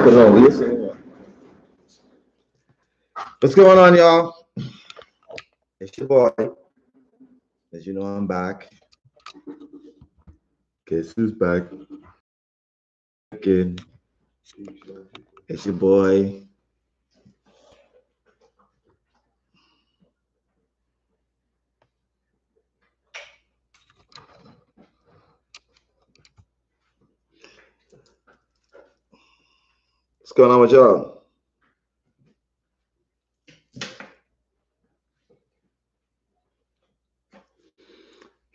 What's going on, y'all? It's your boy. As you know, I'm back. Guess who's back? Again. It's your boy. What's going on with y'all?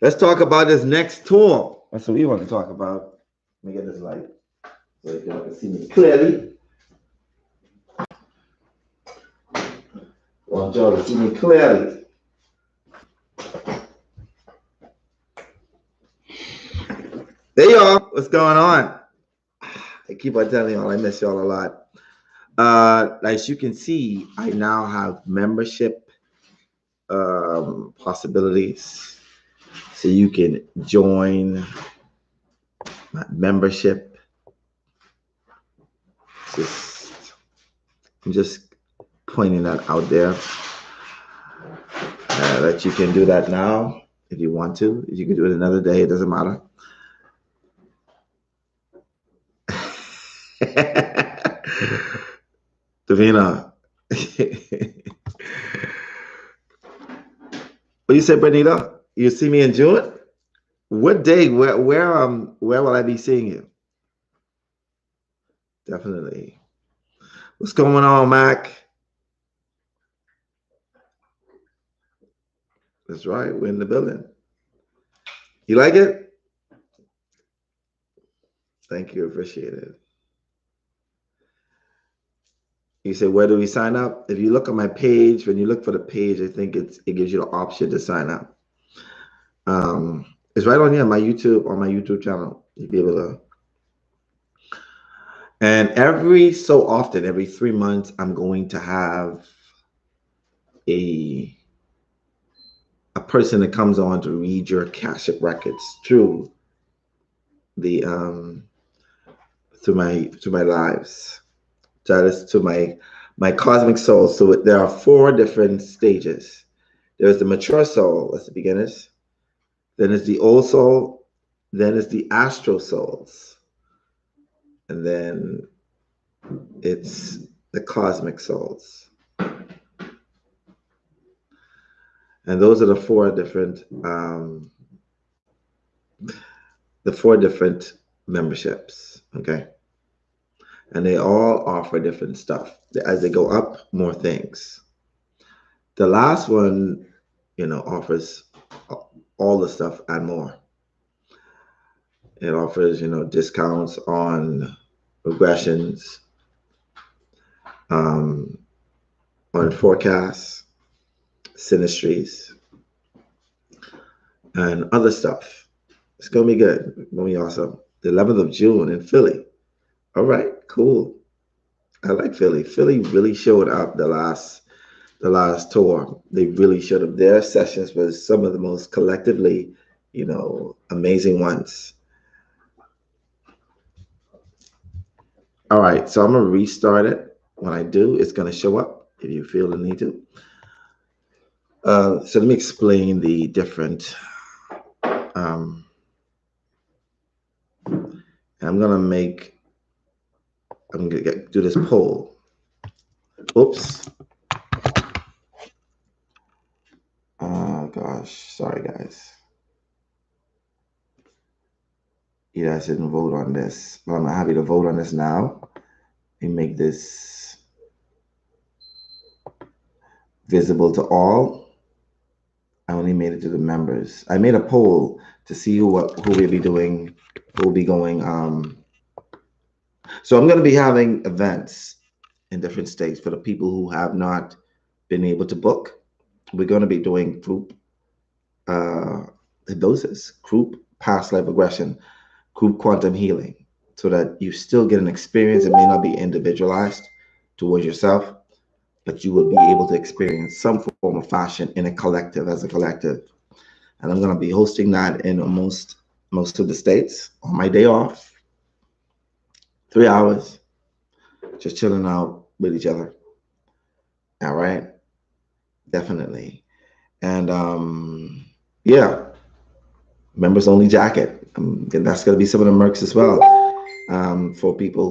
Let's talk about this next tour. That's what we want to talk about. Let me get this light so y'all can see me clearly. I want y'all to see me clearly. There y'all. What's going on? I keep on telling y'all I miss y'all a lot. As you can see, I now have membership possibilities. So you can join my membership. I'm just pointing that out there. That you can do that now if you want to. You can do it another day. It doesn't matter. Davina. What you said, Bernita? You see me in June? What day? Where will I be seeing you? Definitely. What's going on, Mac? That's right. We're in the building. You like it? Thank you. Appreciate it. You say, where do we sign up? If you look on my page, when you look for the page, I think it gives you the option to sign up. It's right on here on my YouTube channel. You'll be able to. And every so often, every 3 months, I'm going to have a person that comes on to read your Akashic records through the through my lives. That is to my cosmic soul. So there are 4 different stages. There's the mature soul, that's the beginners. Then it's the old soul. Then it's the astral souls. And then it's the cosmic souls. And those are the 4 different memberships. Okay. And they all offer different stuff. As they go up, more things. The last one, offers all the stuff and more. It offers, discounts on regressions, on forecasts, synastries, and other stuff. It's going to be good. It's going to be awesome. The 11th of June in Philly. All right, cool. I like Philly. Philly really showed up the last tour. They really showed up. Their sessions was some of the most collectively, amazing ones. All right, so I'm gonna restart it. When I do, it's gonna show up if you feel the need to. So let me explain the different. I'm gonna do this poll. Oops. Oh gosh, sorry guys. You guys didn't vote on this, but I'm happy to vote on this now and make this visible to all. I only made it to the members. I made a poll to see who will be doing, who will be going. So I'm going to be having events in different states for the people who have not been able to book. We're going to be doing group hypnosis, group past life regression, group quantum healing, so that you still get an experience. It may not be individualized towards yourself, but you will be able to experience some form of fashion in a collective, as a collective. And I'm going to be hosting that in most of the states on my day off, 3 hours. just chilling out with each other. All right, definitely. And yeah, members only jacket. And that's gonna be some of the mercs as well, for people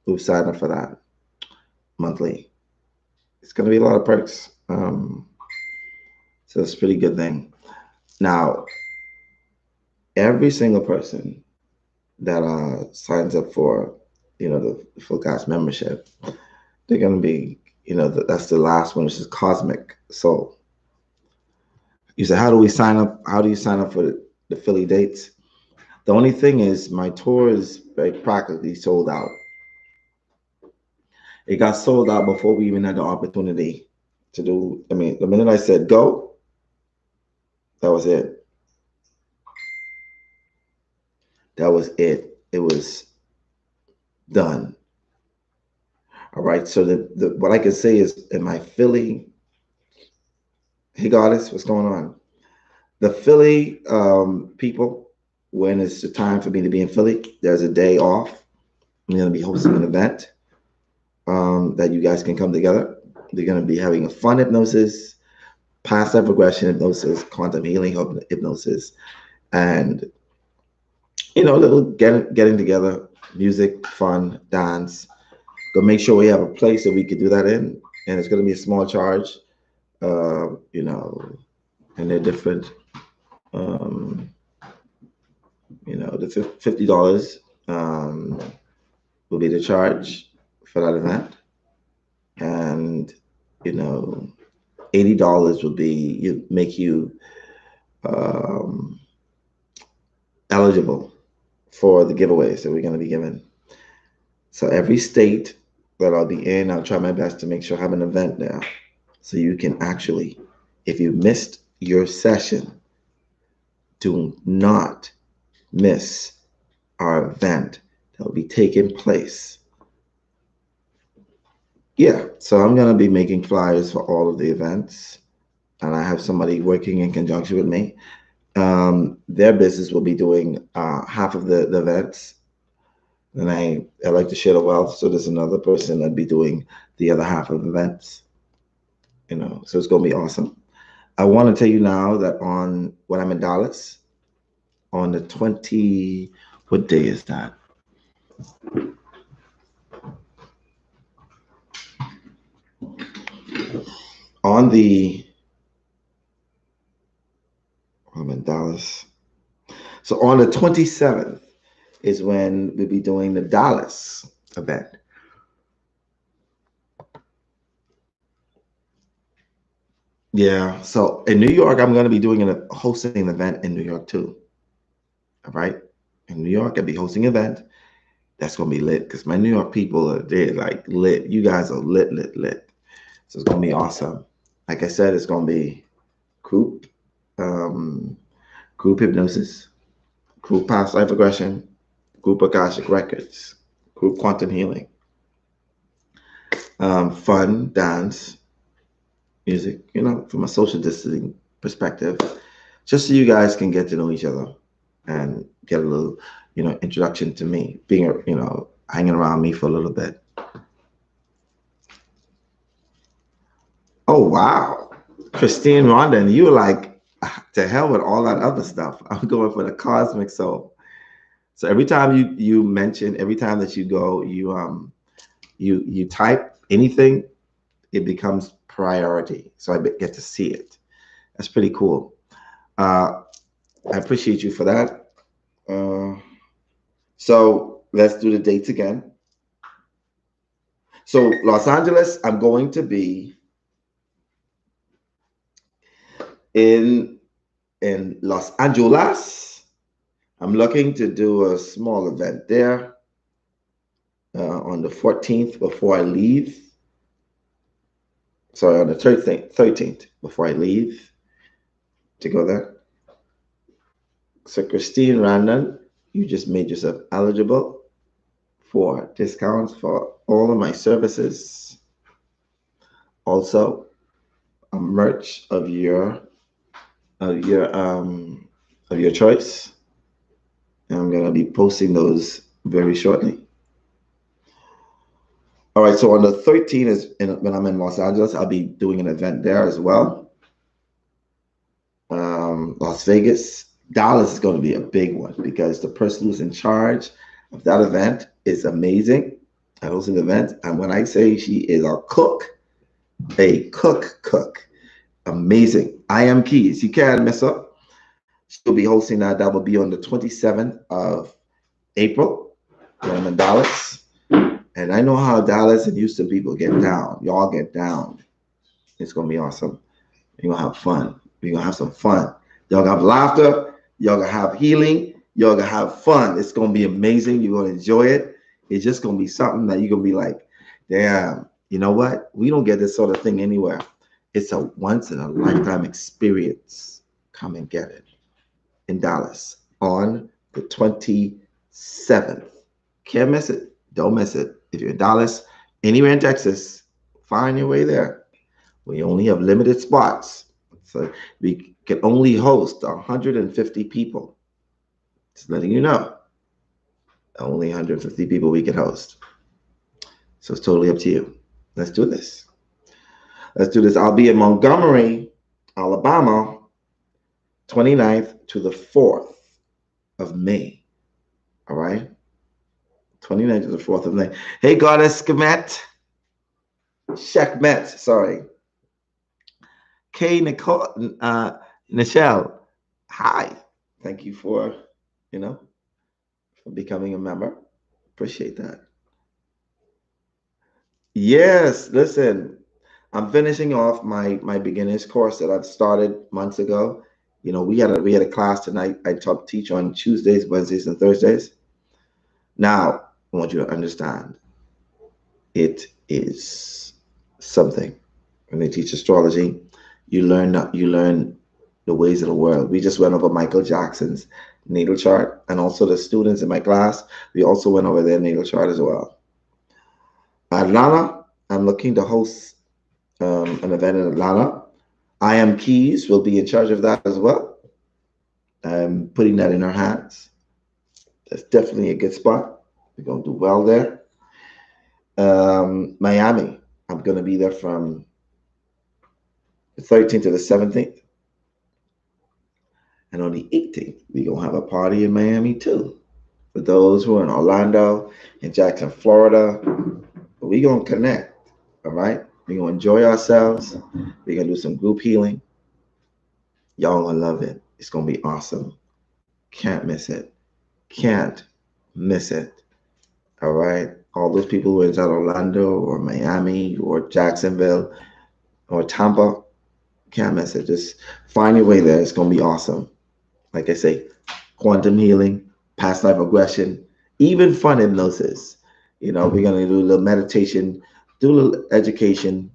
who've signed up for that monthly. It's gonna be a lot of perks. So it's a pretty good thing. Now, every single person that signs up for, the full cast membership, they're gonna be, that's the last one, which is Cosmic Soul. You say, how do we sign up? How do you sign up for the Philly dates? The only thing is, my tour is very practically sold out. It got sold out before we even had the opportunity to do. I mean, the minute I said go, that was it. That was it. It was done. All right. So the what I can say is, in my Philly, hey goddess, what's going on? The Philly people, when it's the time for me to be in Philly, there's a day off. I'm going to be hosting an event that you guys can come together. They're going to be having a fun hypnosis, past life regression hypnosis, quantum healing hypnosis, and little getting together, music, fun, dance. Go make sure we have a place that we could do that in, and it's going to be a small charge, and they're different. Um, the $50 will be the charge for that event, and $80 will be make you um, eligible for the giveaways that we're going to be giving. So every state that I'll be in, I'll try my best to make sure I have an event there, so you can actually, if you missed your session, do not miss our event that will be taking place. Yeah, so I'm going to be making flyers for all of the events, and I have somebody working in conjunction with me. Their business will be doing half of the events, and I like to share the wealth. So there's another person that'd be doing the other half of the events. So it's going to be awesome. I want to tell you now that when I'm in Dallas on the 20, what day is that? I'm in Dallas. So on the 27th is when we'll be doing the Dallas event. Yeah. So in New York, I'm going to be hosting an event in New York too. All right. In New York, I'll be hosting an event. That's going to be lit because my New York people they're like lit. You guys are lit, lit, lit. So it's going to be awesome. Like I said, it's going to be group hypnosis, group past life regression, group Akashic records, group quantum healing, fun, dance, music, from a social distancing perspective, just so you guys can get to know each other and get a little, introduction to me, being, hanging around me for a little bit. Oh, wow. Christine Rondon, you were like, to hell with all that other stuff. I'm going for the cosmic soul. So every time you mention, every time that you go, you type anything, it becomes priority. So I get to see it. That's pretty cool. I appreciate you for that. So let's do the dates again. So Los Angeles, I'm going to be in Los Angeles. I'm looking to do a small event there on the 14th before I leave. Sorry, on the 13th before I leave to go there. So Christine Randon, you just made yourself eligible for discounts for all of my services. Also, a merch of your choice. And I'm gonna be posting those very shortly. All right, so on the 13th is when I'm in Los Angeles, I'll be doing an event there as well. Las Vegas, Dallas is going to be a big one because the person who's in charge of that event is amazing. I host an event, and when I say she is a cook, amazing. I am Keys. You can't mess up. She'll be hosting that. That will be on the 27th of April when I'm in Dallas. And I know how Dallas and Houston people get down. Y'all get down. It's going to be awesome. You're going to have fun. We're going to have some fun. Y'all going to have laughter. Y'all going to have healing. Y'all going to have fun. It's going to be amazing. You're going to enjoy it. It's just going to be something that you're going to be like, damn, you know what? We don't get this sort of thing anywhere. It's a once in a lifetime experience. Come and get it in Dallas on the 27th. Can't miss it. Don't miss it. If you're in Dallas, anywhere in Texas, find your way there. We only have limited spots. So we can only host 150 people. Just letting you know. Only 150 people we can host. So it's totally up to you. Let's do this. Let's do this. I'll be in Montgomery, Alabama, 29th to the 4th of May. All right? 29th to the 4th of May. Hey, Goddess Schemet. Shekmet, sorry. K. Nicole, Nichelle, hi. Thank you for becoming a member. Appreciate that. Yes, listen, I'm finishing off my beginners course that I've started months ago. We had a class tonight. I teach on Tuesdays, Wednesdays, and Thursdays. Now, I want you to understand, it is something. When they teach astrology, you learn the ways of the world. We just went over Michael Jackson's natal chart, and also the students in my class, we also went over their natal chart as well. Atlanta, I'm looking to host an event in Atlanta. I Am Keys will be in charge of that as well. I'm putting that in her hands. That's definitely a good spot. We're going to do well there. Miami, I'm going to be there from the 13th to the 17th. And on the 18th, we're going to have a party in Miami too. For those who are in Orlando and Jackson, Florida, we're going to connect, all right? We're going to enjoy ourselves. We're going to do some group healing. Y'all going to love it. It's going to be awesome. Can't miss it. Can't miss it, all right? All those people who are inside Orlando or Miami or Jacksonville or Tampa, can't miss it. Just find your way there. It's going to be awesome. Like I say, quantum healing, past life regression, even fun hypnosis. We're going to do a little meditation, do a little education,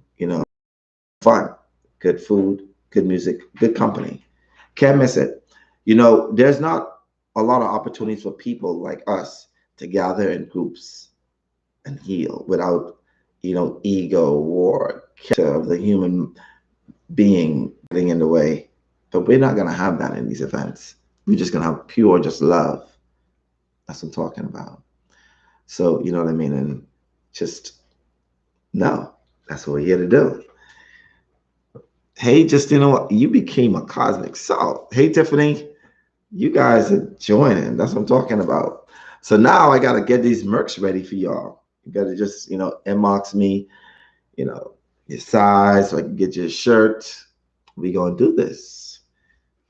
fun, good food, good music, good company. Can't miss it. There's not a lot of opportunities for people like us to gather in groups and heal without, ego or character of the human being getting in the way. But we're not going to have that in these events. We're just going to have pure just love. That's what I'm talking about. So, you know what I mean? And just, no, that's what we're here to do. Hey, just, you became a cosmic soul. Hey, Tiffany, you guys are joining. That's what I'm talking about. So now I got to get these mercs ready for y'all. You got to just, inbox me, your size so I can get you a shirt. We're going to do this.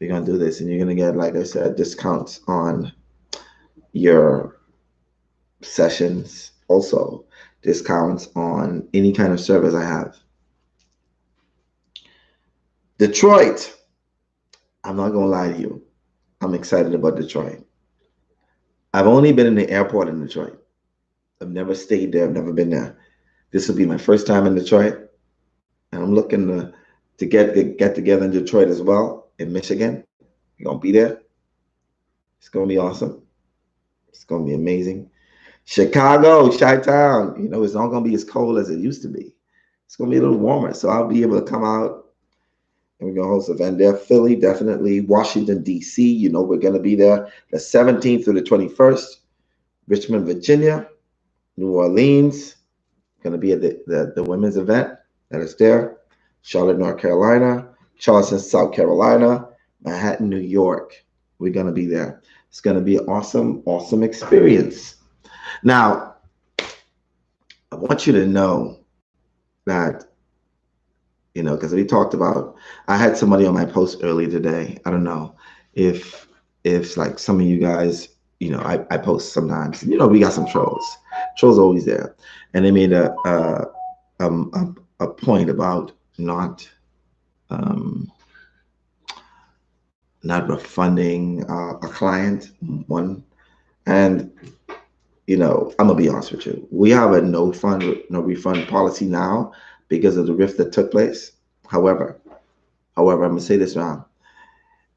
We're going to do this. And you're going to get, like I said, discounts on your sessions. Also, discounts on any kind of service I have. Detroit. I'm not going to lie to you. I'm excited about Detroit. I've only been in the airport in Detroit. I've never stayed there. I've never been there. This will be my first time in Detroit. And I'm looking to get together in Detroit as well, in Michigan. We're going to be there. It's going to be awesome. It's going to be amazing. Chicago, Chi-Town, it's not going to be as cold as it used to be. It's going to be a little warmer. So I'll be able to come out and we're going to host an event there. Philly, definitely. Washington, D.C., we're going to be there the 17th through the 21st. Richmond, Virginia. New Orleans. Going to be at the women's event that is there. Charlotte, North Carolina, Charleston, South Carolina, Manhattan, New York. We're going to be there. It's going to be an awesome, awesome experience. Now, I want you to know that, because we talked about, I had somebody on my post earlier today. I don't know if like some of you guys, I post sometimes. We got some trolls. Trolls always there, and they made a point about um, not refunding a client one, and I'm gonna be honest with you. We have a no refund policy now because of the rift that took place. However, I'm gonna say this now.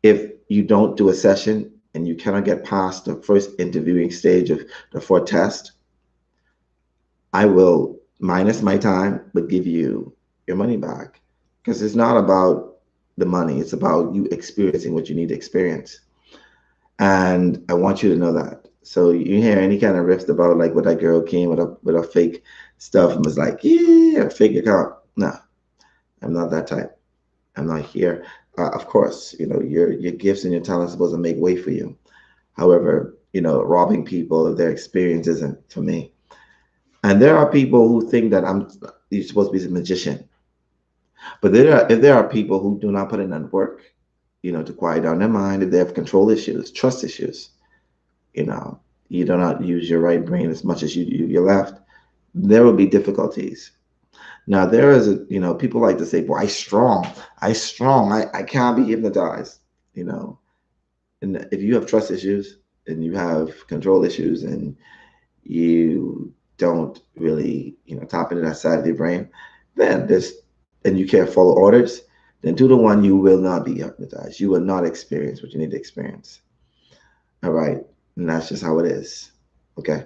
If you don't do a session and you cannot get past the first interviewing stage of the 4 test, I will minus my time, but give you your money back. Because it's not about the money, it's about you experiencing what you need to experience. And I want you to know that. So you hear any kind of riffs about like what that girl came with a fake stuff and was like, yeah, a fake account. No, I'm not that type. I'm not here. Of course, your gifts and your talents are supposed to make way for you. However, robbing people of their experience isn't for me. And there are people who think that you're supposed to be a magician. But if there are people who do not put in that work, to quiet down their mind, if they have control issues, trust issues, you do not use your right brain as much as you do your left, there will be difficulties. Now there is people like to say, "Boy, I can't be hypnotized." And if you have trust issues and you have control issues and you don't really tap into that side of your brain, then and you can't follow orders, then 2 to 1 you will not be hypnotized. You will not experience what you need to experience. All right, and that's just how it is. Okay.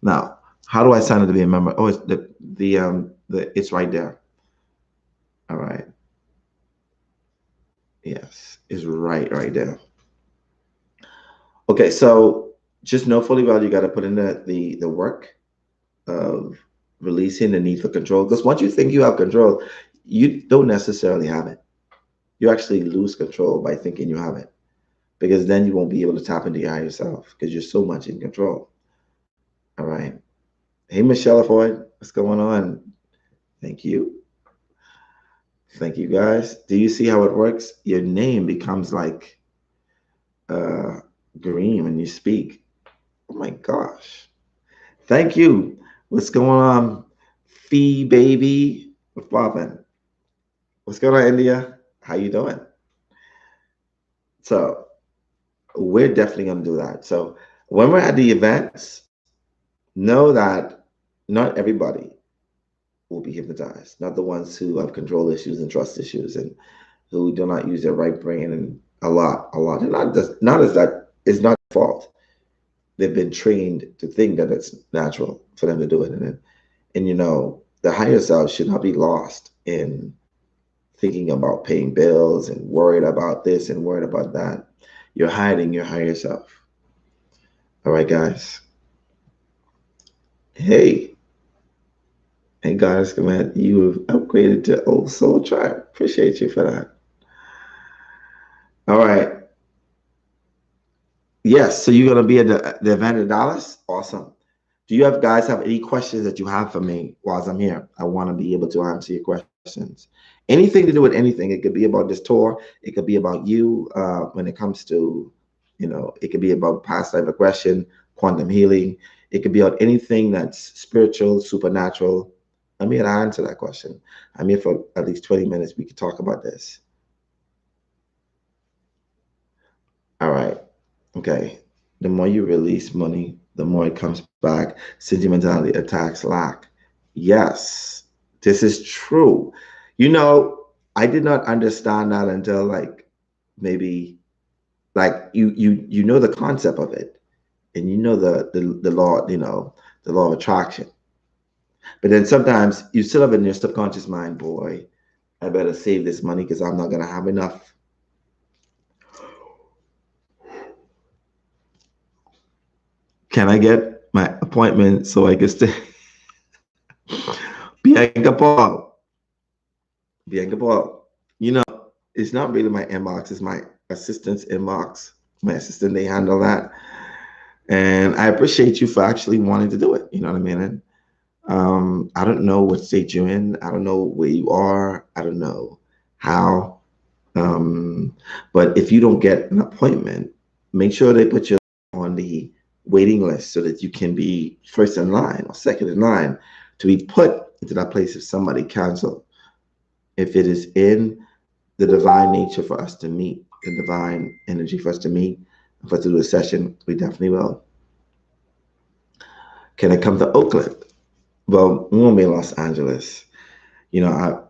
Now, how do I sign up to be a member? Oh, it's it's right there. All right. Yes, it's right there. Okay, so just know fully well you got to put in the work of releasing the need for control. Because once you think you have control, you don't necessarily have it. You actually lose control by thinking you have it. Because then you won't be able to tap into your higher self because you're so much in control. All right. Hey, Michelle Floyd, what's going on? Thank you. Thank you, guys. Do you see how it works? Your name becomes like uh, green when you speak. Oh my gosh. Thank you. What's going on? Fee baby. What's poppin'? What's going on, India? How you doing? So we're definitely gonna do that. So when we're at the events, know that not everybody will be hypnotized. Not the ones who have control issues and trust issues and who do not use their right brain and a lot. And not as that is not fault. They've been trained to think that it's natural for them to do it. And the higher self should not be lost in thinking about paying bills and worried about this and worried about that. You're hiding your higher self. All right, guys. Hey, guys, command you have upgraded to Old Soul Tribe. Appreciate you for that. All right. Yes, so you're gonna be at the event in Dallas? Awesome. Do you guys have any questions that you have for me while I'm here? I want to be able to answer your questions. Anything to do with anything. It could be about this tour. It could be about you when it comes to, it could be about past life regression, quantum healing. It could be about anything that's spiritual, supernatural. I'm here to answer that question. I'm here for at least 20 minutes. We could talk about this. All right. Okay. The more you release money, the more it comes back. Sentimentality attacks lack. Yes, this is true. I did not understand that until like maybe like you know the concept of it and you know the law, the law of attraction. But then sometimes you still have in your subconscious mind, boy, I better save this money because I'm not gonna have enough. Can I get my appointment so I can stay? Bianca Paul. Bianca Paul. You know, it's not really my inbox, it's my assistant's inbox. My assistant, they handle that. And I appreciate you for actually wanting to do it. You know what I mean? And I don't know what state you're in. I don't know where you are. I don't know how. But if you don't get an appointment, make sure they put you on the waiting list so that you can be first in line or second in line to be put into that place if somebody cancel. If it is in the divine nature for us to meet, the divine energy for us to meet, for us to do a session, we definitely will. Can I come to Oakland? Well, we won't be in Los Angeles. You know,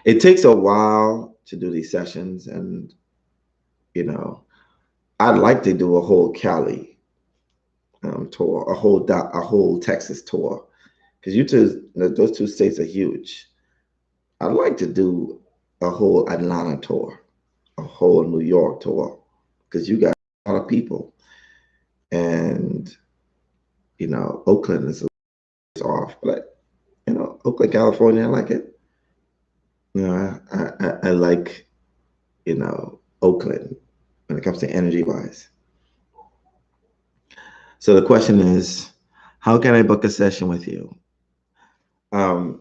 it takes a while to do these sessions, and you know, I'd like to do a whole Cali tour, a whole Texas tour, because those two states are huge. I'd like to do a whole Atlanta tour, a whole New York tour, because you got a lot of people, and you know, Oakland is off, but you know, Oakland, California, I like it. You know, I like, you know, Oakland when it comes to energy wise. So the question is, how can I book a session with you? Um,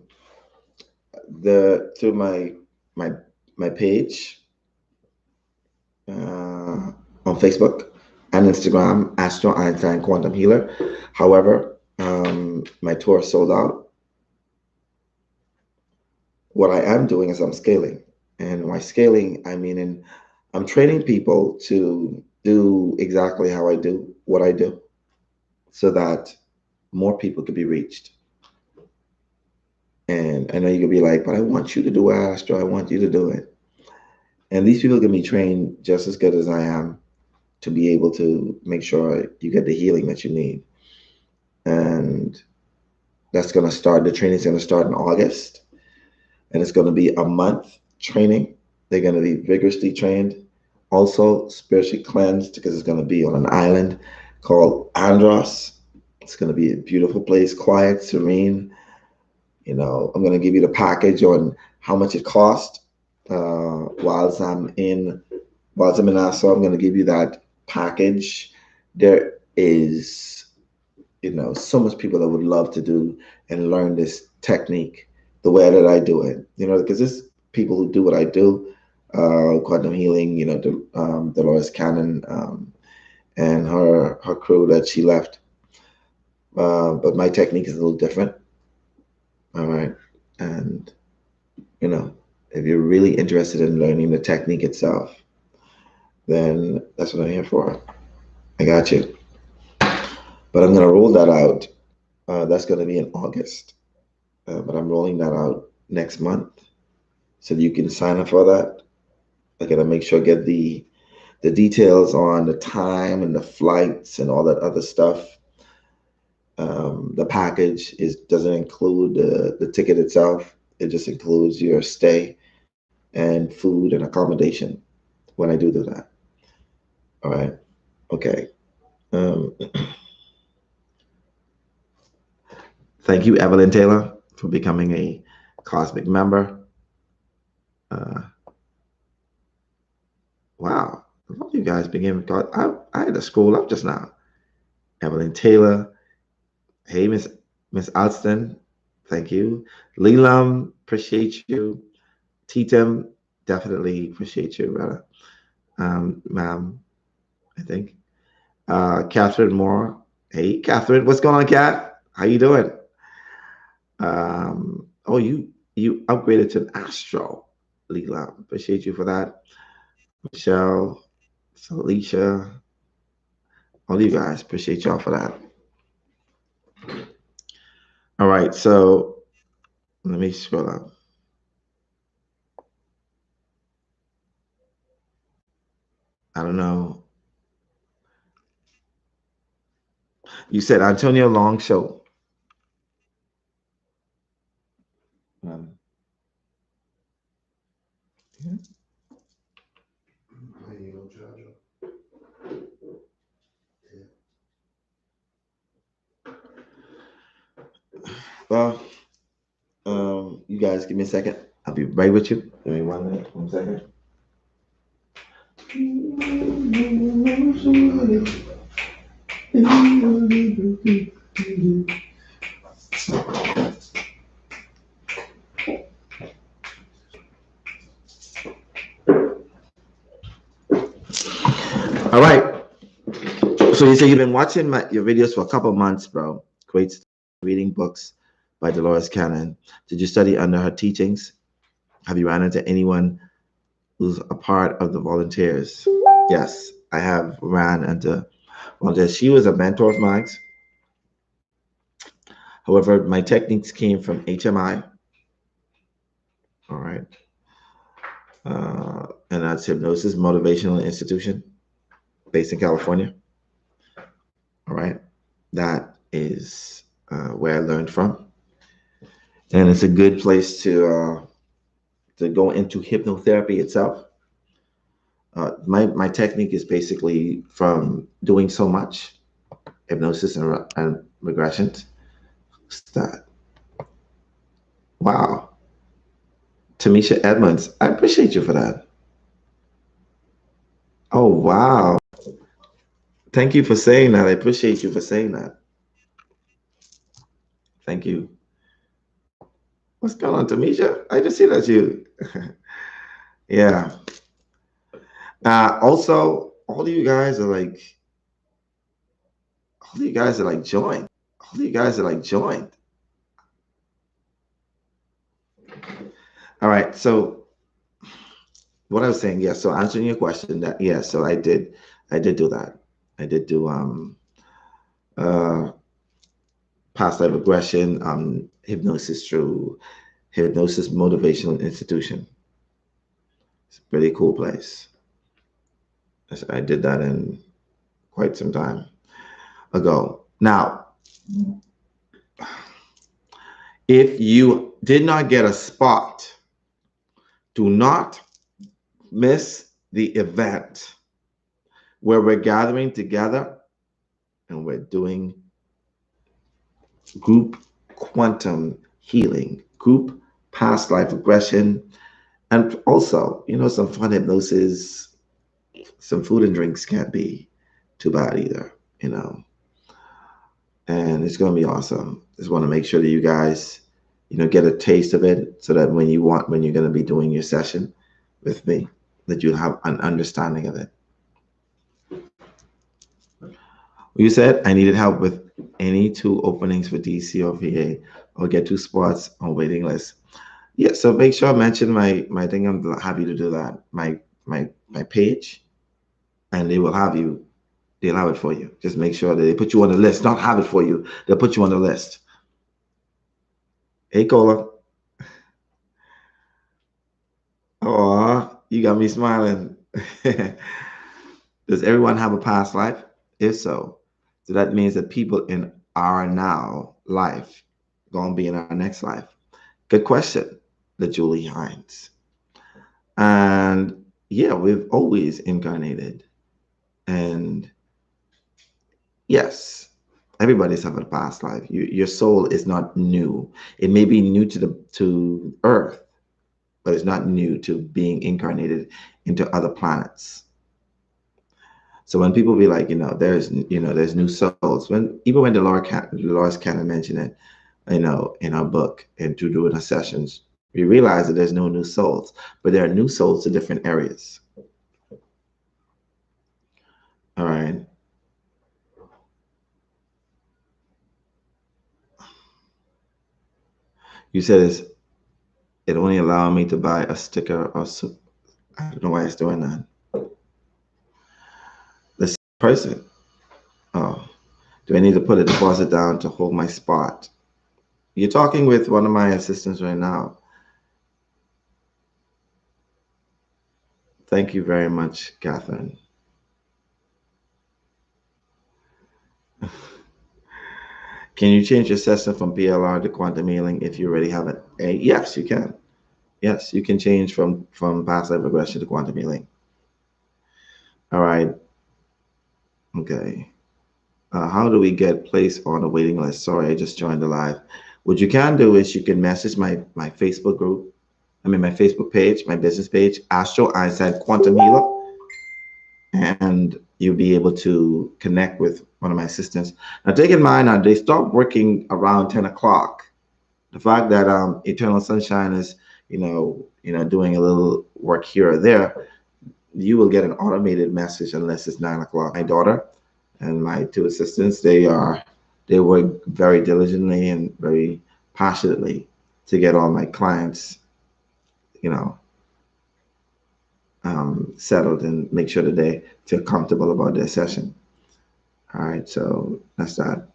through my my page on Facebook and Instagram, Astro Einstein Quantum Healer. However, my tour sold out. What I am doing is I'm scaling, and by scaling, I mean I'm training people to do exactly how I do what I do, so that more people could be reached. And I know you could be like, but I want you to do Astro. I want you to do it. And these people can be trained just as good as I am to be able to make sure you get the healing that you need. And that's going to start, the training is going to start in August. And it's going to be a month training. They're going to be vigorously trained, also spiritually cleansed, because it's going to be on an island called Andros. It's going to be a beautiful place, quiet, serene. You know, I'm going to give you the package on how much it cost. Whilst I'm in Nassau, I'm going to give you that package. There is, you know, so much people that would love to do and learn this technique the way that I do it. You know, because there's people who do what I do, quantum healing. You know, Dolores Cannon and her crew that she left. But my technique is a little different. All right, and you know, if you're really interested in learning the technique itself, then that's what I'm here for. I got you. But I'm going to roll that out. That's going to be in August. But I'm rolling that out next month. So you can sign up for that. I got to make sure I get the details on the time and the flights and all that other stuff. The package doesn't include the ticket itself. It just includes your stay and food and accommodation when I do that. All right. Okay. Um, Thank you, Evelyn Taylor, for becoming a Cosmic member. Wow. A lot of you guys begin. I had to scroll up just now. Evelyn Taylor. Hey, Miss Alston. Thank you. Lelam, appreciate you. Titem, definitely appreciate you, brother. Ma'am, I think. Catherine Moore. Hey, Catherine, what's going on, Kat? How you doing? Oh, you upgraded to an Astro, Leela. Appreciate you for that. Michelle, Alicia, all you guys, appreciate y'all for that. All right, so let me scroll up. I don't know. You said Antonio Long Show. Um, yeah. Well, you guys give me a second. I'll be right with you. Give me 1 minute, 1 second. All right. So you say you've been watching your videos for a couple of months, bro. Great stuff. Reading books by Dolores Cannon. Did you study under her teachings? Have you ran into anyone who's a part of the volunteers? Yes, I have ran into volunteers. She was a mentor of mine. However, my techniques came from HMI. All right. And that's Hypnosis Motivational Institution based in California. All right. That is where I learned from. And it's a good place to go into hypnotherapy itself. My technique is basically from doing so much hypnosis and regressions. That wow, Tamisha Edmonds, I appreciate you for that. Oh wow, thank you for saying that. I appreciate you for saying that. Thank you. What's going on, Tamisha? I just see that you. Yeah. Also, all of you guys are like, all of you guys are like joined. All of you guys are like joined. All right. So what I was saying, yes. So answering your question, that yes. So I did do that. I did do uh past life regression, hypnosis through Hypnosis Motivational Institution. It's a pretty cool place. I did that in quite some time ago. Now, if you did not get a spot, do not miss the event where we're gathering together and we're doing group quantum healing, group past life regression, and also, some fun hypnosis. Some food and drinks can't be too bad either. And it's going to be awesome. Just want to make sure that you guys, get a taste of it so that when you're going to be doing your session with me, that you have an understanding of it. You said I needed help with any 2 openings for DC or VA or get 2 spots on waiting list. Yeah, so make sure I mention my thing. I'm happy to do that. My page, and they will have you. They'll have it for you. Just make sure that they put you on the list. Not have it for you. They'll put you on the list. Hey, Cola. Oh, you got me smiling. Does everyone have a past life? If so, that means that people in our now life gonna be in our next life. Good question, the Julie Hines. And yeah, we've always incarnated. And yes, everybody's having a past life. Your soul is not new. It may be new to Earth, but it's not new to being incarnated into other planets. So when people be like, there's new souls. Even when Dolores Cannon mentioned it, in her book and to doing her sessions, we realize that there's no new souls, but there are new souls to different areas. All right. You said it only allowed me to buy a sticker or I don't know why it's doing that. This person. Oh, do I need to put a deposit down to hold my spot? You're talking with one of my assistants right now. Thank you very much, Catherine. Can you change your session from PLR to quantum healing if you already have it? Yes, you can. Yes, you can change from past life regression to quantum healing. All right. Okay. How do we get placed on a waiting list? Sorry, I just joined the live. What you can do is you can message my Facebook group, my Facebook page, my business page, Astro Einstein Quantum Healer, and you'll be able to connect with one of my assistants. Now, take in mind, they start working around 10 o'clock. The fact that Eternal Sunshine is, doing a little work here or there, you will get an automated message unless it's 9 o'clock. My daughter and my two assistants, they work very diligently and very passionately to get all my clients, settled and make sure that they feel comfortable about their session. All right, so that's that.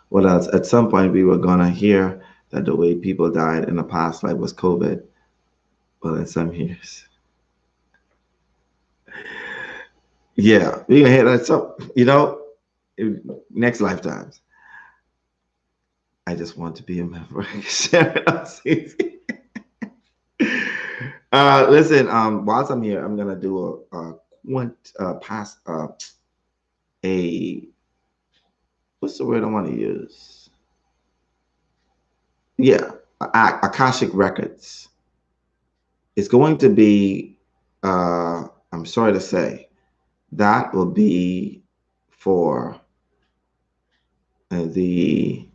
What else? At some point, we were gonna hear that the way people died in the past life was COVID. Well, in some years, yeah, we gonna hear that. So, next lifetimes. I just want to be a member. Listen, whilst I'm here, I'm gonna do a what's the word I want to use? Yeah, Akashic Records. It's going to be, I'm sorry to say, that will be for the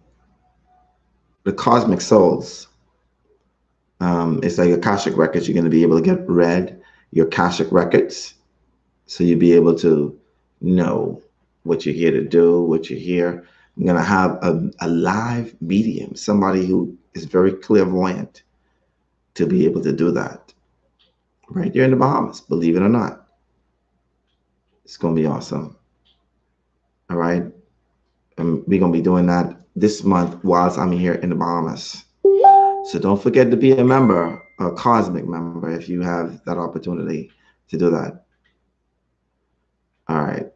cosmic souls. It's like Akashic Records. You're going to be able to get read your Akashic Records, so you'll be able to know what you're here to do, what you're here. I'm going to have a live medium, somebody who is very clairvoyant, to be able to do that right there in the Bahamas, believe it or not. It's going to be awesome. All right. And we're going to be doing that this month whilst I'm here in the Bahamas. So don't forget to be a member, a cosmic member, if you have that opportunity to do that. All right.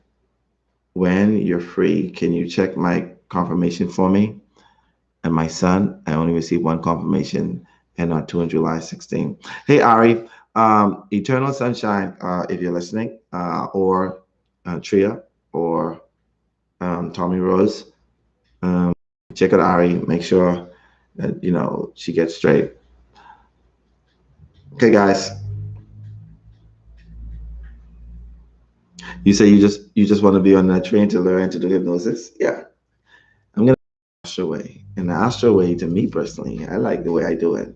When you're free, can you check my confirmation for me? And my son, I only received one confirmation, and not two on July 16. Hey, Ari, Eternal Sunshine, if you're listening, or Tria, or Tommy Rose, check out Ari. Make sure that she gets straight. Okay, guys. You say you just want to be on that train to learn to do hypnosis? Yeah. I'm gonna astral way. And the astral way, to me personally, I like the way I do it.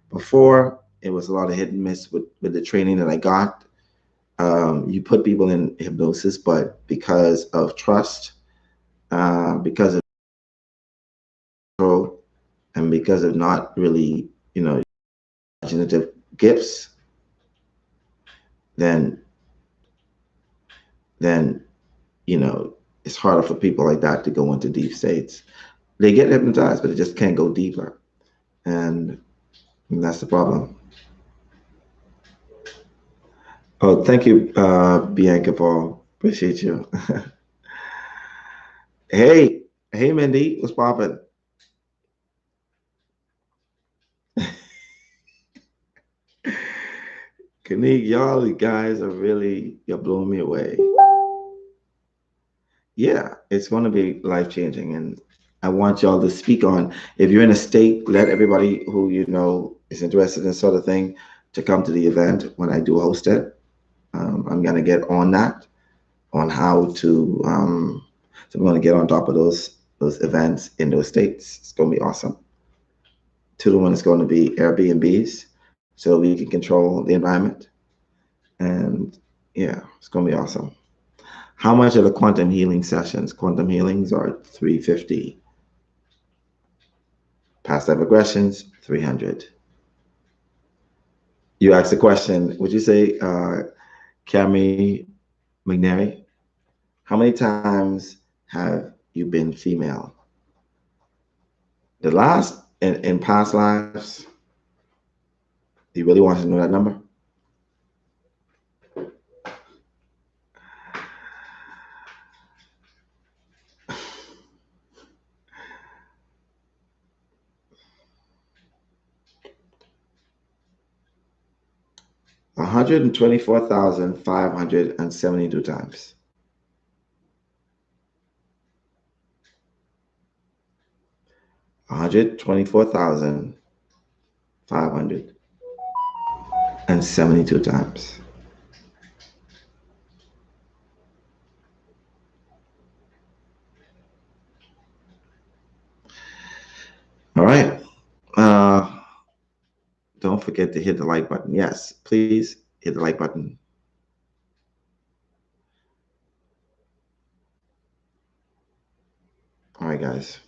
Before, it was a lot of hit and miss with the training that I got. You put people in hypnosis, but because of trust, because of control, and because of not really, imaginative gifts, then it's harder for people like that to go into deep states. They get hypnotized, but they just can't go deeper, and that's the problem. Oh, thank you, Bianca Paul. Appreciate you. Hey, Mindy, what's poppin'? Kanik, y'all guys you're blowing me away. Yeah, it's going to be life changing, and I want y'all to speak on. If you're in a state, let everybody who is interested in this sort of thing to come to the event when I do host it. I'm going to get on that, on how to. So I'm going to get on top of those events in those states. It's going to be awesome. 2 to 1 is going to be Airbnbs, so we can control the environment, and yeah, it's going to be awesome. How much are the quantum healing sessions? Quantum healings are $350. Past life regressions, $300. You asked the question, would you say, Cami McNary, how many times have you been female? The last, in past lives, do you really want to know that number? $124,572 times. 124,572 times. All right. Don't forget to hit the like button. Yes, please hit the like button. All right, guys.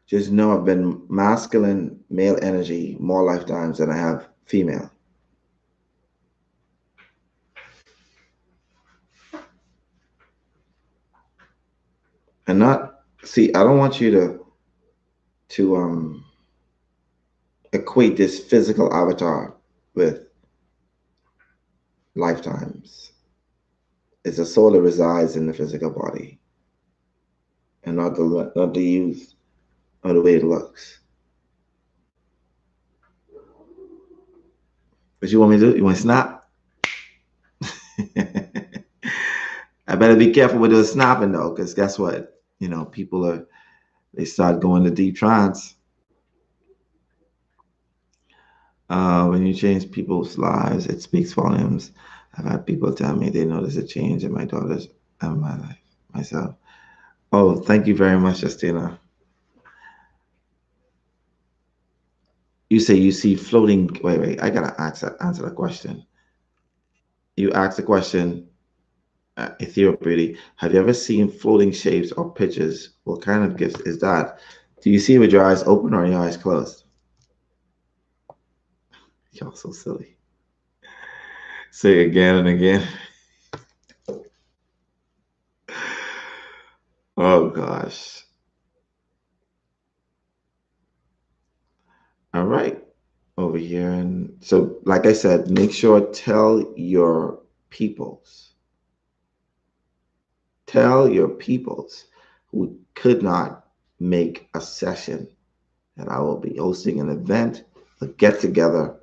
Just know I've been masculine, male energy more lifetimes than I have female. And not see, I don't want you to equate this physical avatar with lifetimes. It's a soul that resides in the physical body, and not the youth or the way it looks. What you want me to do? You want to snap? I better be careful with those snapping though, because guess what? People they start going to deep trance. When you change people's lives, it speaks volumes. I've had people tell me they notice a change in my daughters and my life, myself. Oh, thank you very much, Justina. You say you see floating. Wait. I gotta answer the question. You asked the question, Ethereal Beauty. Have you ever seen floating shapes or pictures? What kind of gift is that? Do you see it with your eyes open or your eyes closed? Y'all so silly. Say again and again. Oh gosh. All right. Over here. And so, like I said, make sure tell your peoples who could not make a session that I will be hosting an event, a get together,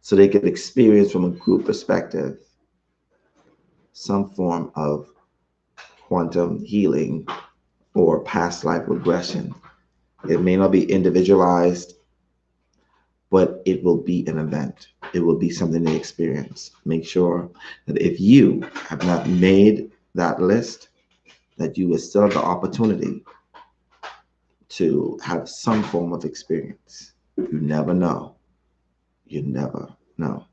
so they could experience from a group perspective some form of quantum healing or past life regression. It may not be individualized, but it will be an event. It will be something they experience. Make sure that if you have not made that list, that you will still have the opportunity to have some form of experience. You never know. You never know.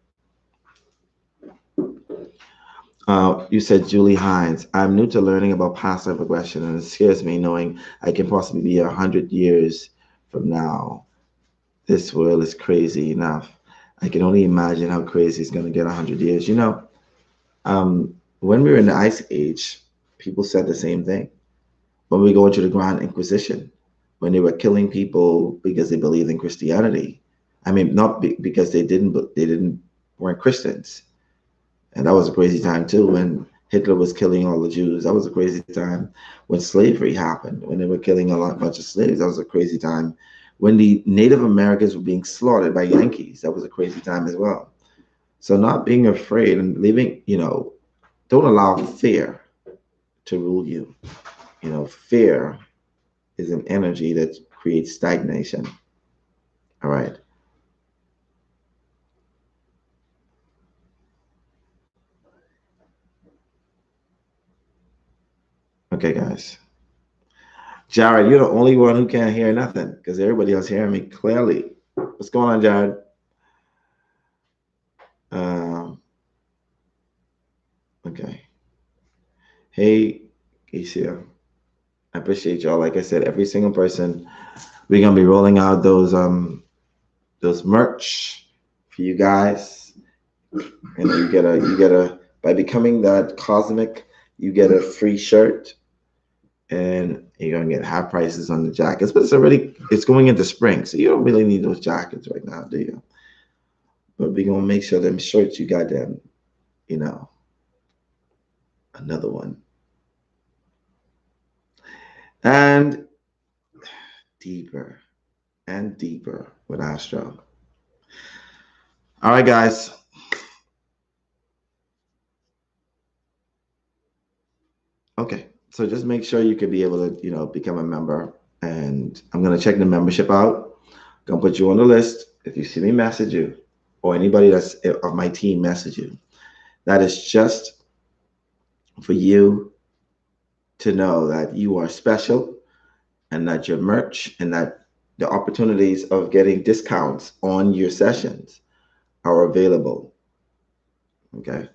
You said Julie Hines. I'm new to learning about past life regression, and it scares me knowing I can possibly be 100 years from now. This world is crazy enough. I can only imagine how crazy it's going to get 100 years. When we were in the Ice Age, people said the same thing. When we go into the Grand Inquisition, when they were killing people because they believed in Christianity. I mean, not because they weren't Christians. And that was a crazy time too, when Hitler was killing all the Jews. That was a crazy time when slavery happened, when they were killing bunch of slaves. That was a crazy time when the Native Americans were being slaughtered by Yankees. That was a crazy time as well. So not being afraid and living, don't allow fear to rule you. Fear is an energy that creates stagnation. All right. Okay, guys. Jared, you're the only one who can't hear nothing because everybody else hearing me clearly. What's going on, Jared? Okay. Hey, Keisha. I appreciate y'all. Like I said, every single person, we're gonna be rolling out those merch for you guys. And you get a by becoming that cosmic, you get a free shirt, and you're gonna get high prices on the jackets. But it's going into spring, so you don't really need those jackets right now, do you? But we're gonna make sure them shirts you got them, you know, another one. And deeper and deeper with Astro. All right, guys. Okay, so just make sure you can be able to, become a member. And I'm gonna check the membership out. Gonna put you on the list. If you see me message you, or anybody that's of my team message you, that is just for you to know that you are special and that your merch and that the opportunities of getting discounts on your sessions are available. Okay.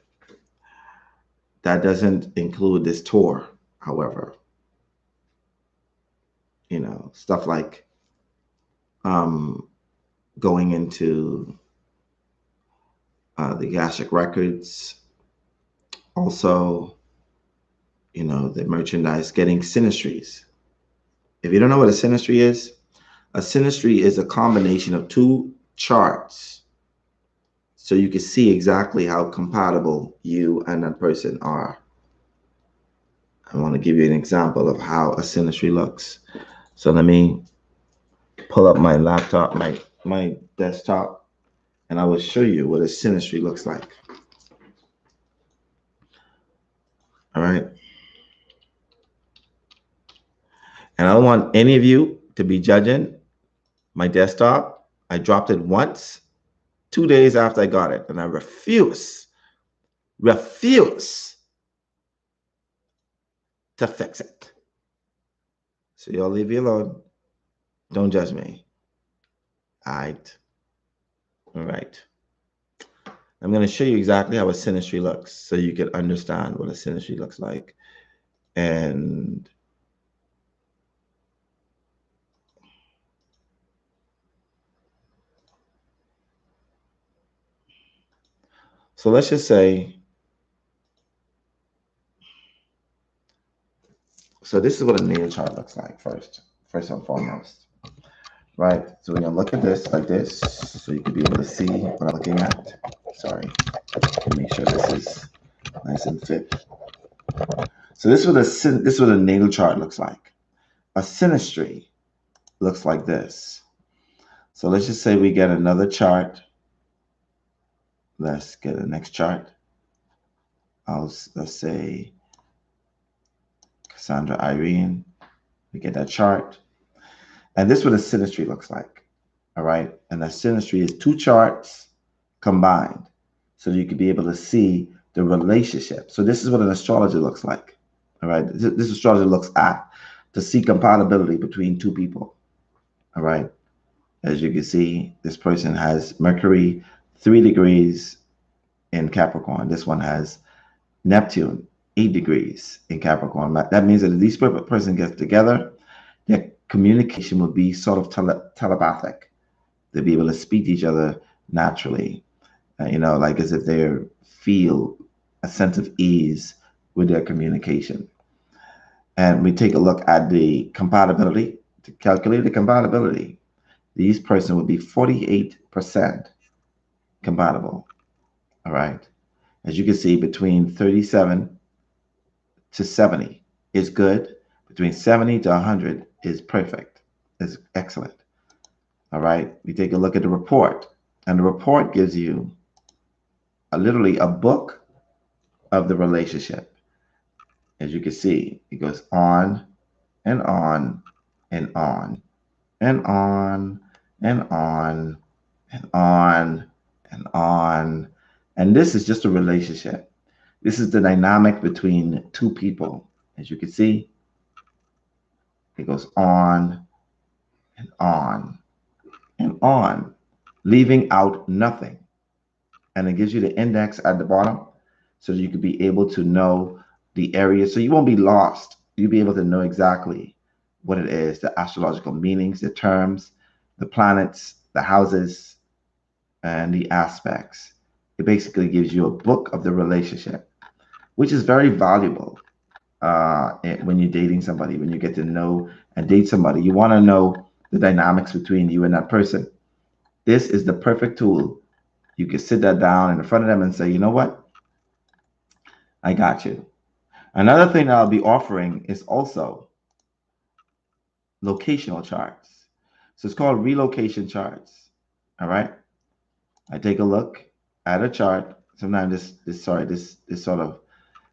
That doesn't include this tour, however. Stuff like um, going into the Akashic Records, also, the merchandise, getting synastries. If you don't know what a synastry is, a synastry is a combination of two charts so you can see exactly how compatible you and that person are. I want to give you an example of how a synastry looks. So let me pull up my laptop, my desktop, and I will show you what a synastry looks like. All right. And I don't want any of you to be judging my desktop. I dropped it once, 2 days after I got it, and I refuse to fix it. So y'all leave me alone. Don't judge me. All right. All right. I'm going to show you exactly how a synastry looks so you can understand what a synastry looks like. And so let's just say, so this is what a natal chart looks like first and foremost, right? So we're going to look at this like this so you can be able to see what I'm looking at. Sorry, make sure this is nice and fit. So this is what a natal chart looks like. A synastry looks like this. So let's just say we get another chart. Let's get a next chart. Let's say Cassandra Irene. We get that chart. And this is what a synastry looks like. All right. And a synastry is two charts combined. So you can be able to see the relationship. So this is what an astrologer looks like. All right. This astrologer looks at to see compatibility between two people. All right. As you can see, this person has Mercury 3 degrees in Capricorn. This one has Neptune 8 degrees in Capricorn. That means that if these person gets together, their communication will be sort of telepathic. They'll be able to speak to each other naturally, like as if they feel a sense of ease with their communication. And we take a look at the compatibility. To calculate the compatibility, these person would be 48% compatible. All right. As you can see, between 37 to 70 is good. Between 70 to 100 is perfect. Is excellent. All right. We take a look at the report, and the report gives you literally a book of the relationship. As you can see, it goes on and on and on and on and on and on and on. And this is just a relationship. This is the dynamic between two people. As you can see, it goes on and on and on, leaving out nothing. And it gives you the index at the bottom so you can be able to know the area. So you won't be lost. You'll be able to know exactly what it is, the astrological meanings, the terms, the planets, the houses, and the aspects. It basically gives you a book of the relationship, which is very valuable when you're dating somebody, when you get to know and date somebody. You want to know the dynamics between you and that person. This is the perfect tool. You can sit that down in front of them and say, you know what? I got you. Another thing that I'll be offering is also locational charts. So it's called relocation charts. All right. I take a look at a chart. Sometimes this sort of,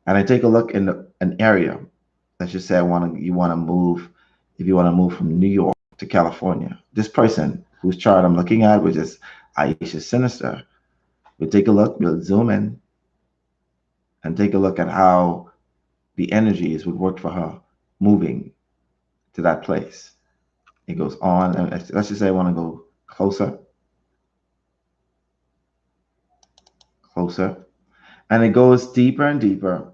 and I take a look in an area. let's just say you want to move, if you want to move from New York to California, this person whose chart I'm looking at, which is Aisha Sinister, we'll take a look, we'll zoom in and take a look at how the energies would work for her moving to that place. It goes on, and let's just say I want to go closer, closer, and it goes deeper and deeper.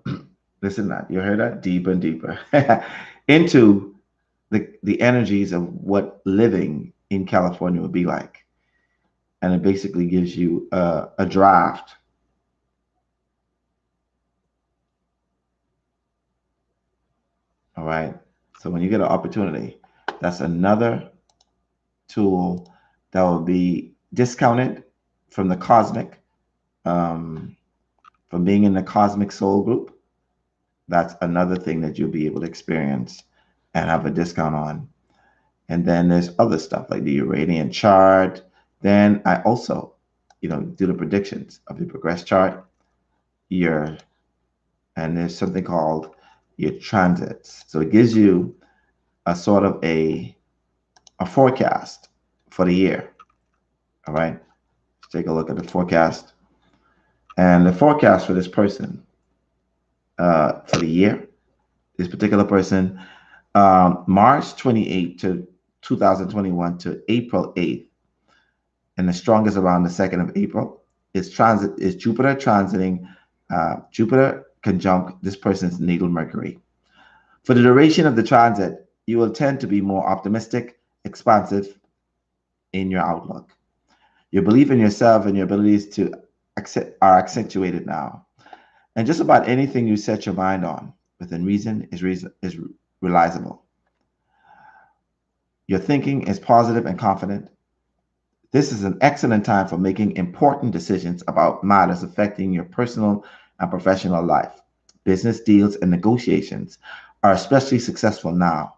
Listen to that. You heard that? Deeper and deeper into the energies of what living in California would be like. And it basically gives you a draft. All right. So when you get an opportunity, that's another tool that will be discounted from the cosmic, from being in the cosmic soul group. That's another thing that you'll be able to experience and have a discount on. And then there's other stuff like the Uranian chart. Then I also, do the predictions of the progress chart, and there's something called your transits. So it gives you a sort of a forecast for the year. All right. Let's take a look at the forecast. And the forecast for this person for the year, this particular person, March 28th to 2021 to April 8th, and the strongest around the 2nd of April is Jupiter transiting, Jupiter conjunct this person's natal Mercury. For the duration of the transit, you will tend to be more optimistic, expansive in your outlook. Your belief in yourself and your abilities to are accentuated now. And just about anything you set your mind on within reason is realizable. Your thinking is positive and confident. This is an excellent time for making important decisions about matters affecting your personal and professional life. Business deals and negotiations are especially successful now,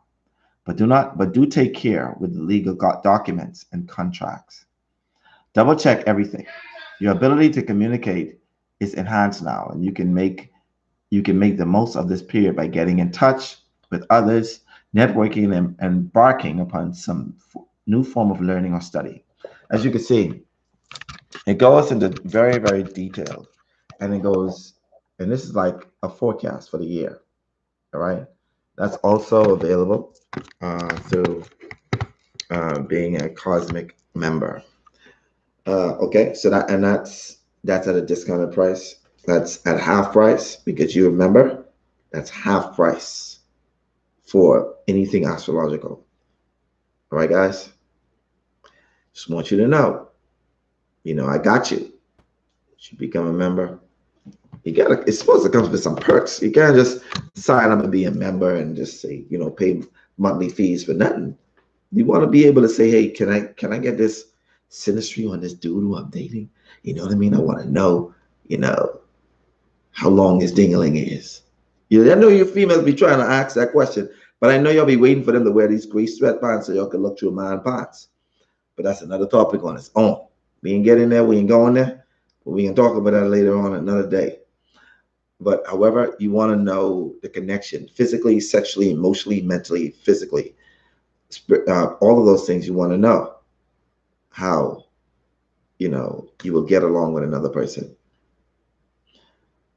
but do take care with the legal documents and contracts. Double check everything. Your ability to communicate is enhanced now, and you can make the most of this period by getting in touch with others, networking, and embarking upon some new form of learning or study. As you can see, it goes into very, very detailed, and and this is like a forecast for the year. All right, that's also available through being a cosmic member. Okay, so that's at a discounted price. That's at half price because you remember that's half price for anything astrological. All right, guys. Just want you to know. I got you. You become a member. It's supposed to come with some perks. You can't just sign up and be a member and just say, pay monthly fees for nothing. You want to be able to say, hey, can I get this synastry on this dude who I'm dating? You know what I mean? I want to know, how long his dingling is. I know you females be trying to ask that question, but I know y'all be waiting for them to wear these gray sweatpants so y'all can look through man pants. But that's another topic on its own. We ain't getting there, we ain't going there, but we can talk about that later on another day. But however, you want to know the connection physically, sexually, emotionally, mentally, physically, all of those things you want to know how, you will get along with another person.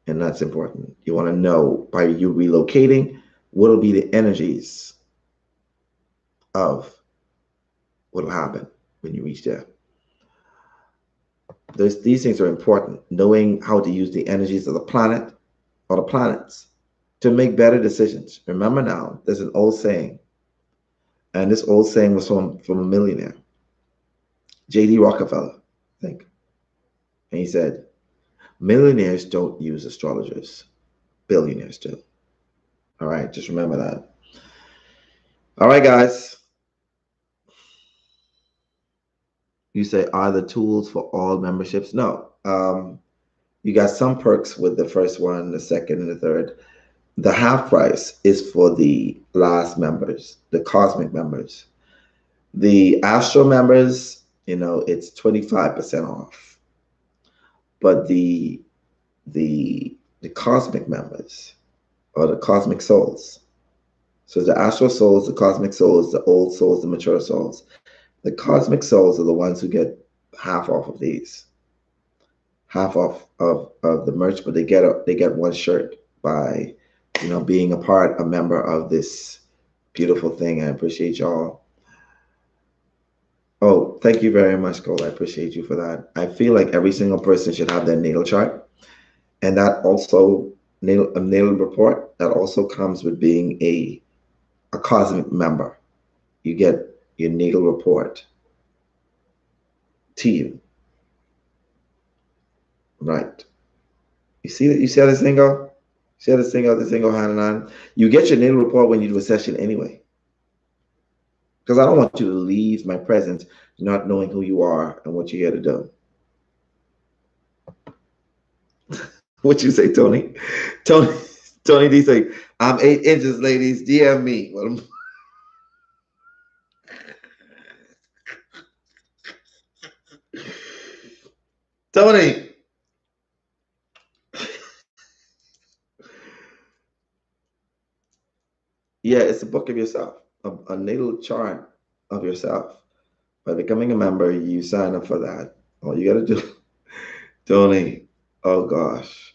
And that's important. You want to know by you relocating, what will be the energies of what will happen when you reach there. These things are important. Knowing how to use the energies of the planet or the planets to make better decisions. Remember now, there's an old saying, and this old saying was from a millionaire, J.D. Rockefeller, I think. And he said, millionaires don't use astrologers. Billionaires do. All right, just remember that. All right, guys. You say, are the tools for all memberships? No. You got some perks with the first one, the second, and the third. The half price is for the last members, the cosmic members. The astro members, it's 25% off. But the cosmic members or the cosmic souls, So the astral souls, the cosmic souls, the old souls, the mature souls. The cosmic souls are the ones who get half off of these, half off of the merch, but they get one shirt by, being a member of this beautiful thing. I appreciate y'all. Oh, thank you very much, Cole. I appreciate you for that. I feel like every single person should have their natal chart, and that also a natal report that also comes with being a cosmic member. You get your natal report to you, right? You see that? You see how this thing go? See how this thing go? This thing go hand in hand. You get your natal report when you do a session anyway, because I don't want you to leave my presence not knowing who you are and what you're here to do. What you say, Tony? Tony, Tony D say, I'm 8 inches, ladies. DM me. Well, Tony. Yeah, it's a book of yourself, a natal chart of yourself. By becoming a member, you sign up for that. All you got to do, Tony. Oh gosh.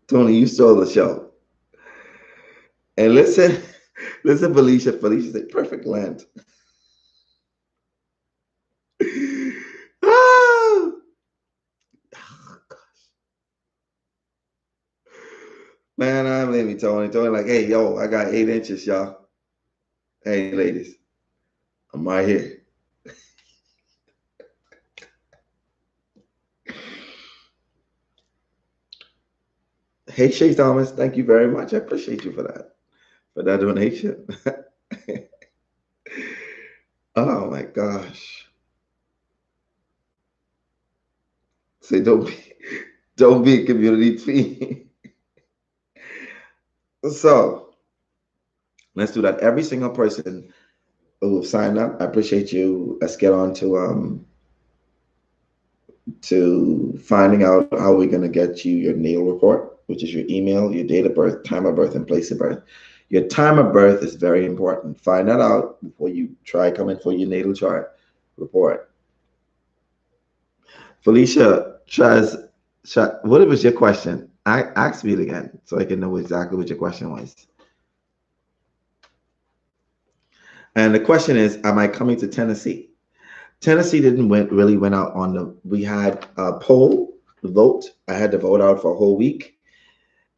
Tony, you stole the show. And listen, listen, Felicia. Felicia said, perfect land. Ah! Man, I blame me, Tony. Tony, like, hey, yo, I got 8 inches, y'all. Hey, ladies, I'm right here. Hey, Shay Thomas, thank you very much. I appreciate you for that donation. Oh my gosh. Say don't be a community fee. So let's do that. Every single person who signed up, I appreciate you. Let's get on to finding out how we're going to get you your natal report, which is your email, your date of birth, time of birth, and place of birth. Your time of birth is very important. Find that out before you try coming for your natal chart report. Felicia tries. What was your question? Ask me it again so I can know exactly what your question was. And the question is, am I coming to Tennessee? Tennessee didn't really went out on the. We had a poll, vote. I had to vote out for a whole week,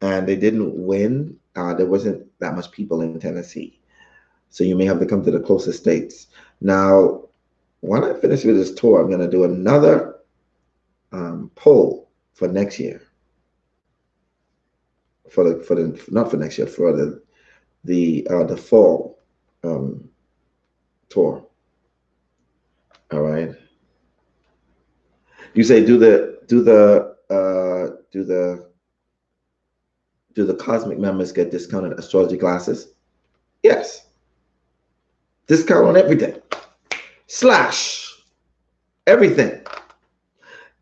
and they didn't win. There wasn't that much people in Tennessee, so you may have to come to the closest states. Now, when I finish with this tour, I'm going to do another poll for next year. For the not for next year, for the fall tour. All right. You say do the cosmic members get discounted astrology classes? Yes. Discount on everything. Slash everything.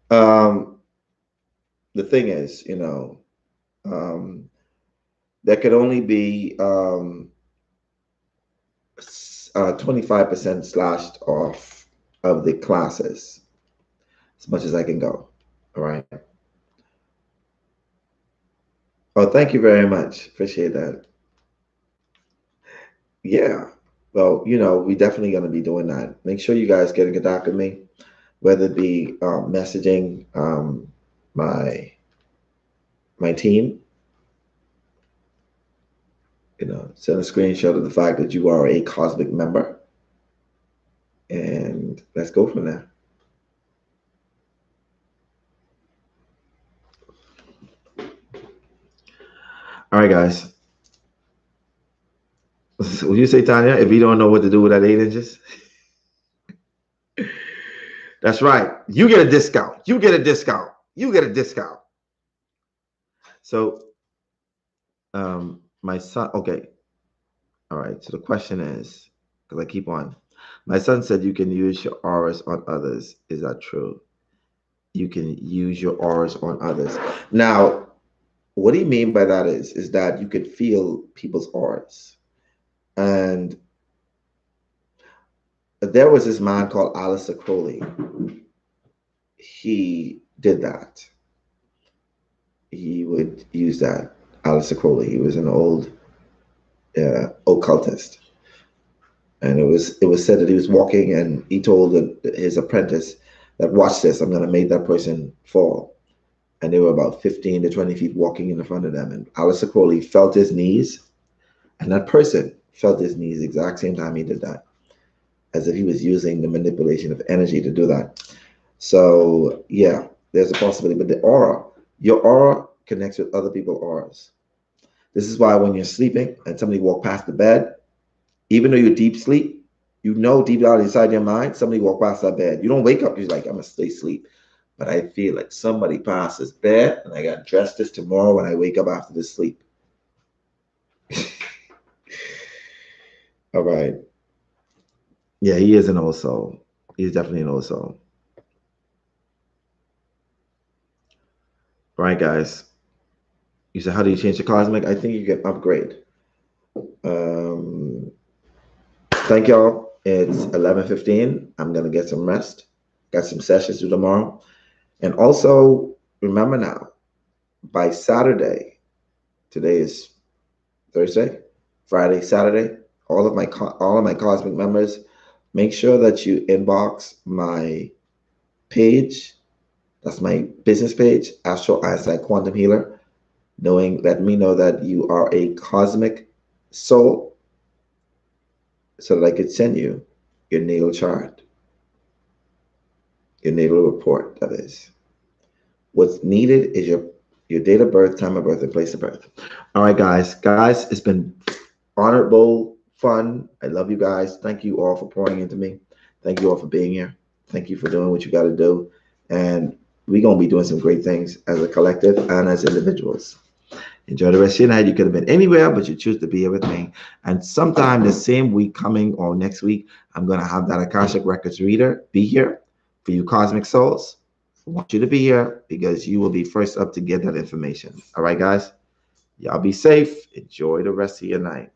The thing is, there could only be 25% slashed off of the classes, as much as I can go. All right. Oh, thank you very much. Appreciate that. Yeah. Well, we definitely going to be doing that. Make sure you guys get in contact with me, whether it be messaging my team, send a screenshot of the fact that you are a cosmic member, and let's go from there. All right, guys. Would you say, Tanya, if you don't know what to do with that 8 inches? That's right. You get a discount. You get a discount. You get a discount. So, my son, okay. All right. So the question is, because I keep on, My son said you can use your auras on others. Is that true? You can use your auras on others. Now, what he mean by that is that you could feel people's auras. And there was this man called Alistair Crowley. He did that. He would use that. Alistair Crowley. He was an old occultist, and it was said that he was walking, and he told his apprentice that, watch this, I'm going to make that person fall. And they were about 15 to 20 feet walking in front of them, and Alistair Crowley felt his knees, and that person felt his knees the exact same time he did that, as if he was using the manipulation of energy to do that. So yeah, there's a possibility. But the aura, your aura connects with other people's auras. This is why when you're sleeping and somebody walk past the bed, even though you're deep sleep, you know deep down inside your mind, somebody walk past that bed. You don't wake up, you're like, I'm gonna stay asleep. But I feel like somebody passed this bed, and I got dressed this tomorrow when I wake up after this sleep. All right. Yeah, he is an old soul. He's definitely an old soul. All right, guys. You said, how do you change the cosmic? I think you can upgrade. Thank y'all. It's 11:15. I'm gonna get some rest. Got some sessions to do tomorrow. And also remember now, by Saturday, today is Thursday, Friday, Saturday, all of my cosmic members, make sure that you inbox my page. That's my business page, Astro Eyesight Quantum Healer, let me know that you are a cosmic soul, so that I could send you your natal chart, your natal report, that is. What's needed is your date of birth, time of birth, and place of birth. All right, guys. Guys, it's been honorable, fun. I love you guys. Thank you all for pouring into me. Thank you all for being here. Thank you for doing what you got to do. And we're going to be doing some great things as a collective and as individuals. Enjoy the rest of your night. You could have been anywhere, but you choose to be here with me. And sometime the same week coming or next week, I'm going to have that Akashic Records reader be here for you cosmic souls. I want you to be here because you will be first up to get that information. All right, guys? Y'all be safe. Enjoy the rest of your night.